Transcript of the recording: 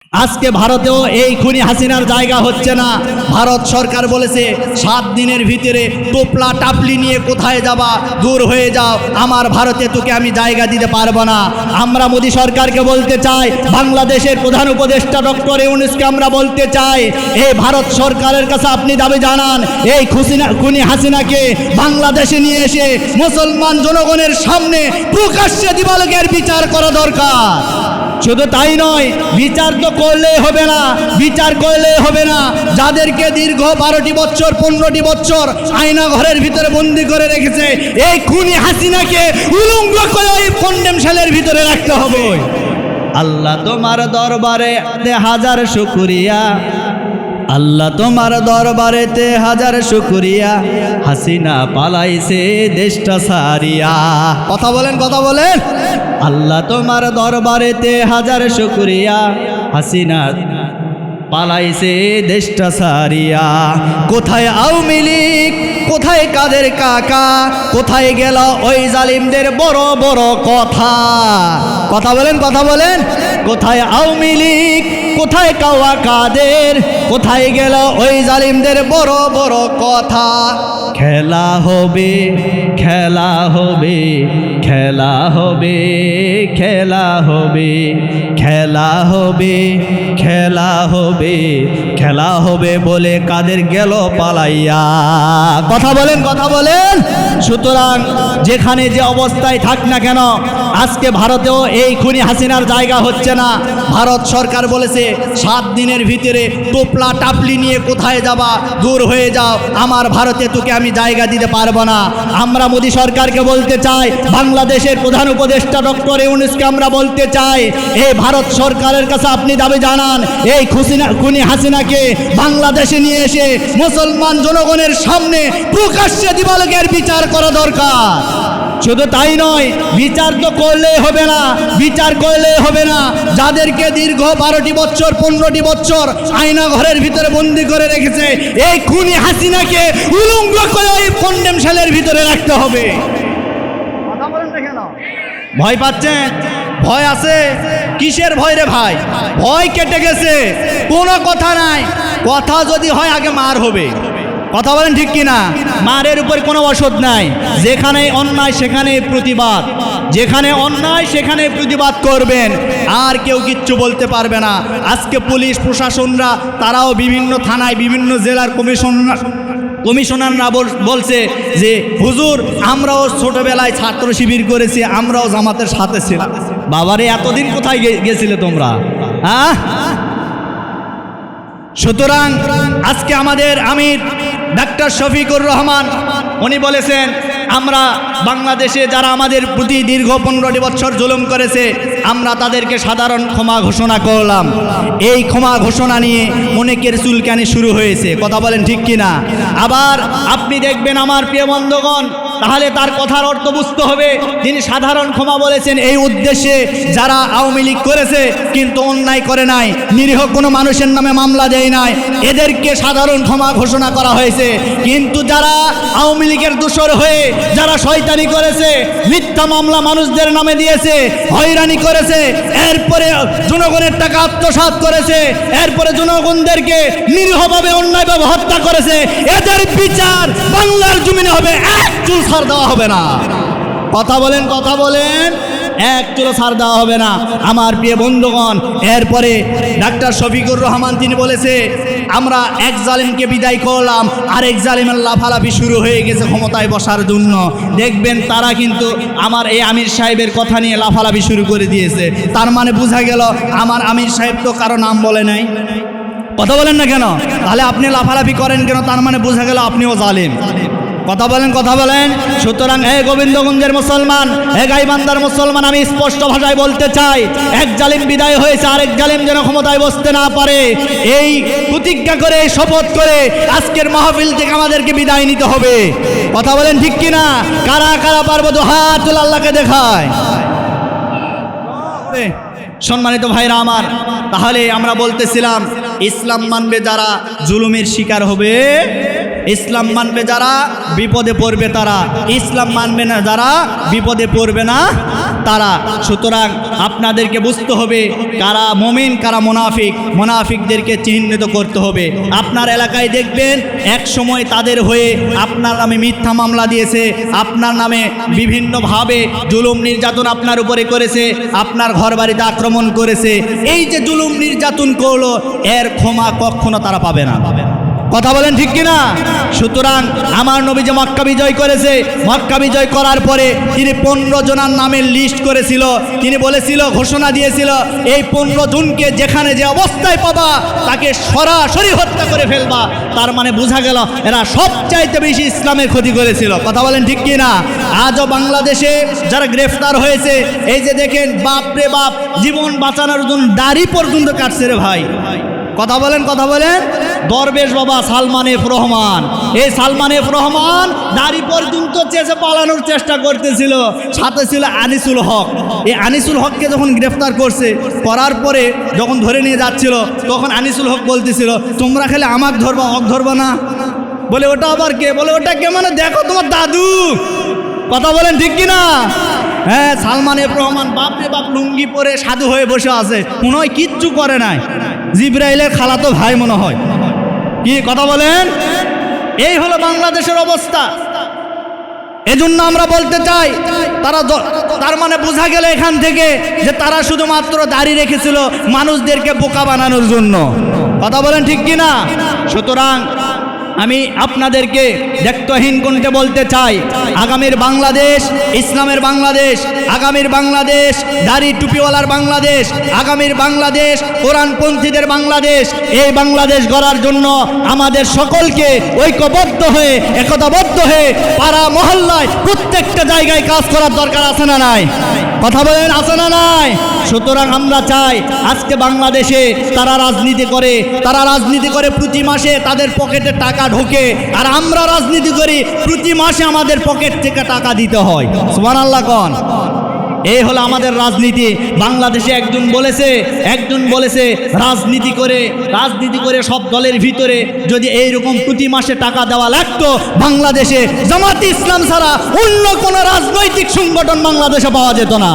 আজকে ভারতেও এই খুনি হাসিনার জায়গা হচ্ছে না। ভারত সরকার বলেছে 7 দিনের ভিতরে টোপলা টাপলি নিয়ে কোথায় যাবা, দূর হয়ে যাও, আমার ভারতে তোকে আমি জায়গা দিতে পারবো না। আমরা মোদী সরকারকে বলতে চাই, বাংলাদেশের প্রধান উপদেষ্টা ডক্টর ইউনূসকে আমরা বলতে চাই, এই ভারত সরকারের কাছে আপনি দাবি জানান, এই খুনি হাসিনাকে বাংলাদেশে নিয়ে এসে মুসলমান জনগণের সামনে প্রকাশ্যে দিবালোকের বিচার করা দরকার। শুধু তাই নয়, বিচার তো করলেই হবে না, বিচার করলেই হবে না, যাদেরকে দীর্ঘ 12টি বছর 15টি বছর আয়না ঘরের ভিতরে বন্দি করে রেখেছে, এই খুনি হাসিনাকে উলঙ্গ করে ওই কন্ডেম সেলের ভিতরে রাখতে হবে। আল্লাহ তোমার দরবারে হাজার শুকরিয়া, আল্লাহ তোমার দরবারেতে হাজার শুকরিয়া, হাসিনা পালাইছে দেশটা সারিয়া। কথা বলেন, কথা বলেন। আল্লাহ তোমার দরবারেতে হাজার শুকরিয়া, হাসিনা পালাইছে দেশটা সারিয়া। কোথায় আওয়ামী লীগ, কোথায় কাদের কাকা, কোথায় গেল ওই জালিমদের বড় বড় কথা। কথা বলেন, কথা বলেন। কোথায় আওয়ামী লীগ, কোথায় কাওয়া কাদের, কোথায় গেল ওই জালিমদের বড় বড় কথা। খেলা হবে, খেলা হবে, খেলা হবে, খেলা হবে, খেলা হবে, খেলা হবে, খেলা হবে বলে কাদের গেল পালাইয়া। কথা বলেন, কথা বলেন। সুতরাং যেখানে যে অবস্থায় থাক না কেন, আজকে ভারতেও এই খুনি হাসিনার জায়গা হচ্ছে না। ভারত সরকার বলেছে 7 দিনের ভিতরে টোপলা টাপলি নিয়ে কোথায় যাবা, দূর হয়ে যাও, আমার ভারতে তোকে আমি জায়গা দিতে পারবো না। আমরা মোদী সরকারকে বলতে চাই, বাংলাদেশের প্রধান উপদেষ্টা ডক্টর ইউনূসকে আমরা বলতে চাই, এই ভারত সরকারের কাছে আপনি দাবি জানান, এই খুনি হাসিনাকে বাংলাদেশে নিয়ে এসে মুসলমান জনগণের সামনে প্রকাশ্যে দিবালোকের বিচার করা দরকার। শুধু তাই নয়, বিচার তো করলেই হবে না, বিচার করলেই হবে না, যাদেরকে দীর্ঘ 12টি বছর 15টি বছর আয়না ঘরের ভিতরে বন্দি করে রেখেছে, এই খুনি হাসিনাকে উলঙ্গ করে ওই কন্ডেম সেলের ভিতরে রাখতে হবে। কথা বলেন না কেন? ভয় পাচ্ছেন? ভয় আছে? কিসের ভয় রে ভাই? ভয় কেটে গেছে, কোনো কথা নাই। কথা যদি হয় আগে মার হবে। কথা বলেন ঠিক কিনা? মারের উপর কোনো ওষুধ নাই। যেখানে অন্যায় সেখানে প্রতিবাদ, যেখানে অন্যায় সেখানে প্রতিবাদ করবেন, আর কেউ কিচ্ছু বলতে পারবে না। আজকে পুলিশ প্রশাসনরা তারাও বিভিন্ন থানায় বিভিন্ন জেলার কমিশনাররা বলছে যে হুজুর আমরাও ছোটবেলায় ছাত্র শিবির করেছি, আমরাও জামাতের সাথে ছিলাম। বাবারে এতদিন কোথায় গেছিলে তোমরা, হ্যাঁ? সুতরাং আজকে আমাদের আমির ডাক্তার শফিকুর রহমান উনি বলেছেন, আমরা বাংলাদেশে যারা আমাদের প্রতি দীর্ঘ 15টি বছর জুলুম করেছে, আমরা তাদেরকে সাধারণ ক্ষমা ঘোষণা করলাম। এই ক্ষমা ঘোষণা নিয়ে অনেকের চুলকানি শুরু হয়েছে। কথা বলেন ঠিক কিনা? আবার আপনি দেখবেন আমার প্রিয় বন্ধুগণ, তাহলে তার কথার অর্থ বুঝতে হবে, তিনি সাধারণ ক্ষমা বলেছেন এই উদ্দেশ্যে, যারা আওয়ামী লীগ করেছে কিন্তু অন্যায় করে নাই, নিরীহ কোনো মানুষের নামে মামলা দেয় নাই, এদেরকে সাধারণ ক্ষমা ঘোষণা করা হয়েছে। কিন্তু যারা আওয়ামী লীগের দোষর হয়ে যারা শয়তানি করেছে, মিথ্যা মামলা মানুষদের নামে দিয়েছে, হয়রানি করেছে, এরপরে জনগণের টাকা আত্মসাৎ করেছে, এরপরে জনগণদেরকে নিরীহভাবে অন্যায়ভাবে হত্যা করেছে, এদের বিচার বাংলার জমিনে হবে, এক চুল ছাড় দেওয়া হবে না। কথা বলেন, কথা বলেন। এক চুলো ছাড় দেওয়া হবে না আমার প্রিয় বন্ধুগণ। এরপরে ডাক্তার শফিকুর রহমান তিনি বলেছে, আমরা এক জালিমকে বিদায় করলাম, আরেক জালিমের লাফালাফি শুরু হয়ে গেছে ক্ষমতায় বসার জন্য। দেখবেন তারা কিন্তু আমার এই আমির সাহেবের কথা নিয়ে লাফালাফি শুরু করে দিয়েছে। তার মানে বোঝা গেল আমার আমির সাহেব তো কারো নাম বলে নাই। কথা বলেন না কেন? তাহলে আপনি লাফালাফি করেন কেন? তার মানে বোঝা গেল আপনিও জালিম। কথা বলেন, কথা বলেন। সুতরাং হে গোবিন্দগঞ্জের মুসলমান, হে গাইবান্ধার মুসলমান, আমি স্পষ্ট ভাষায় বলতে চাই, এক জালিম বিদায় হয়েছে, আরেক জালিম যেন ক্ষমতায় বসতে না পারে, এই প্রতিজ্ঞা করে, এই শপথ করে আজকের মাহফিল থেকে আমাদেরকে বিদায় নিতে হবে। কথা বলেন ঠিক কিনা? কারা কারা পারবো তো হাত তুলে আল্লাহকে দেখায়। সম্মানিত ভাইরা আমার, তাহলে আমরা বলতেছিলাম, ইসলাম মানবে যারা জুলুমের শিকার হবে ইসলাম মানবে যারা বিপদে পড়বে তারা, ইসলাম মানবে না যারা বিপদে পড়বে না তারা। সুতরাং আপনাদেরকে বুঝতে হবে কারা মুমিন কারা মুনাফিক, মুনাফিকদেরকে চিহ্নিত করতে হবে। আপনার এলাকায় দেখবেন এক সময় তাদের হয়ে আপনার নামে মিথ্যা মামলা দিয়েছে, আপনার নামে বিভিন্নভাবে জুলুম নির্যাতন আপনার উপরে করেছে, আপনার ঘর বাড়িতে আক্রমণ করেছে। এই যে জুলুম নির্যাতন করলো এর ক্ষমা কখনো তারা পাবে না। কথা বলেন ঠিক কিনা? সুতরাং আমার নবী যে মক্কা বিজয় করেছে, মক্কা বিজয় করার পরে তিনি 15 জনের নামের লিস্ট করেছিল। তিনি বলেছিল, ঘোষণা দিয়েছিল, এই 15 জনকে যেখানে যে অবস্থায় পাবা তাকে সরাসরি হত্যা করে ফেলবা। তার মানে বোঝা গেল এরা সবচাইতে বেশি ইসলামের ক্ষতি করেছিল। কথা বলেন ঠিক কিনা? আজও বাংলাদেশে যারা গ্রেফতার হয়েছে, এই যে দেখেন বাপরে বাপ, জীবন বাঁচানোর জন্য দাড়ি পর্যন্ত কাটছে রে ভাই। কথা বলেন, কথা বলেন। দরবেশ বাবা সালমান এফ রহমান, এই সালমান এফ রহমান দাড়ি পর্যন্ত চেঁচে পালানোর চেষ্টা করতেছিল। সাথে ছিল আনিসুল হক। এই আনিসুল হককে যখন গ্রেফতার করছে, করার পরে যখন ধরে নিয়ে যাচ্ছিল, তখন আনিসুল হক বলতেছিল, তোমরা খেলে আমাকে ধরবা, হক ধরবা না। বলে ওটা আবার কে? বলে ওটা কে মানে দেখো তোমার দাদু। কথা বলেন ঠিক কিনা? হ্যাঁ, সালমান এফ রহমান বাপরে বাপ লুঙ্গি পরে সাধু হয়ে বসে আছে, মনে হয় কিচ্ছু করে নাই, জিব্রাইলের খালাতো ভাই মনে হয়। কি কথা বলেন? এই হলো বাংলাদেশের অবস্থা। এজন্য আমরা বলতে চাই, তার মানে বোঝা গেল এখান থেকে যে তারা শুধুমাত্র দাড়ি রেখেছিল মানুষদেরকে বোকা বানানোর জন্য। কথা বলেন ঠিক কিনা? সুতরাং আমি আপনাদেরকে দেখতহীন কণ্ঠে বলতে চাই, আগামীর বাংলাদেশ ইসলামের বাংলাদেশ, আগামীর বাংলাদেশ দাড়ি টুপিওয়ালার বাংলাদেশ, আগামীর বাংলাদেশ কোরআনপন্থীদের বাংলাদেশ। এই বাংলাদেশ গড়ার জন্য আমাদের সকলকে ঐক্যবদ্ধ হয়ে, একতাবদ্ধ হয়ে পাড়া মহল্লায় প্রত্যেকটা জায়গায় কাজ করার দরকার আছে না নাই? কথা বলেন, আছে না নাই? সুতরাং আমরা চাই আজকে বাংলাদেশে তারা রাজনীতি করে প্রতি মাসে তাদের পকেটে টাকা ঢোকে, আর আমরা রাজনীতি করি প্রতি মাসে আমাদের পকেট থেকে টাকা দিতে হয়। সুবহানাল্লাহ কোন? এই হলো আমাদের রাজনীতি। বাংলাদেশে একজন বলেছে রাজনীতি করে সব দলের ভিতরে যদি এইরকম প্রতি মাসে টাকা দেওয়া লাগতো, বাংলাদেশে জামাত ইসলাম ছাড়া অন্য কোনো রাজনৈতিক সংগঠন বাংলাদেশে পাওয়া যেত না।